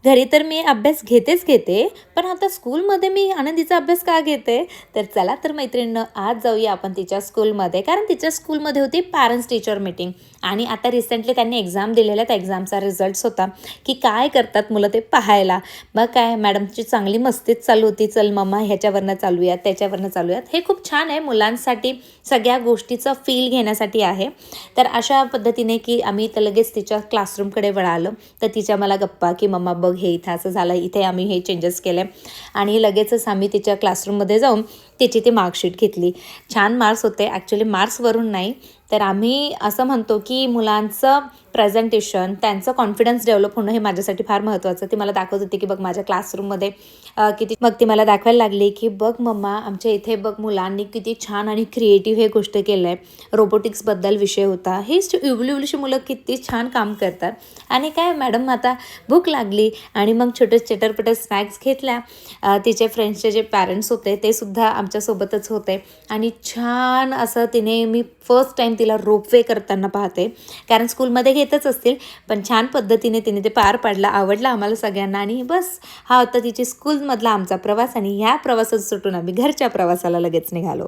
घरी तर मी अभ्यास घेते, पण आता स्कूलमध्ये मी आनंदीचा अभ्यास का घेते? तर चला तर मैत्रिणींनो, आज जाऊया आपण तिच्या स्कूलमध्ये. कारण तिच्या स्कूलमध्ये होती पॅरेंट्स टीचर मीटिंग आणि आता रिसेंटली त्यांनी एक्झाम दिलेल्या, त्या एक्झामचा रिझल्ट्स होता, की काय करतात मुलं ते पाहायला. मग काय मॅडमची चांगली मस्तीच चालू होती, चल मम्मा ह्याच्यावरनं चालूयात, त्याच्यावरनं चालूयात. हे खूप छान आहे, मुलांसाठी सगळ्या गोष्टीचं फील घेण्यासाठी आहे. तर अशा पद्धतीने की आम्ही तर लगेच तिच्या क्लासरूमकडे वळालो. तर तिच्या मला गप्पा की मम्मा बघ हे इथं असं झालं, इथे आम्ही हे चेंजेस केले आणि लगेचच आम्ही तिच्या क्लासरूममध्ये जाऊन तिची ती मार्कशीट घेतली. छान मार्क्स होते. ॲक्च्युली मार्क्सवरून नाही, तर आम्ही असं म्हणतो की मुलांचं प्रेझेंटेशन, त्यांचं कॉन्फिडन्स डेव्हलप होणं हे माझ्यासाठी फार महत्त्वाचं. ती मला दाखवत होती की बघ माझ्या क्लासरूममध्ये किती. मग ती मला दाखवायला लागली की बघ मम्मा आमच्या इथे बघ मुलांनी किती छान आणि क्रिएटिव्ह हे गोष्ट केलं आहे. रोबोटिक्सबद्दल विषय होता. हेच इवली मुलं किती छान काम करतात. आणि काय मॅडम आता भूक लागली आणि मग छोटे चटरपटर स्नॅक्स घेतल्या. तिचे फ्रेंड्सचे जे पॅरेंट्स होते ते सुद्धा आमच्यासोबतच होते आणि छान असं तिने, मी फर्स्ट टाईम तिला रोपवे करताना पाहते. कारण स्कूलमध्ये घेतच असतील, पण छान पद्धतीने तिने ते पार पाडलं. आवडलं आम्हाला सगळ्यांना. आणि बस हा होता तिची स्कूलमधला आमचा प्रवास आणि ह्या प्रवासात सुटून आम्ही घरच्या प्रवासाला लगेच निघालो.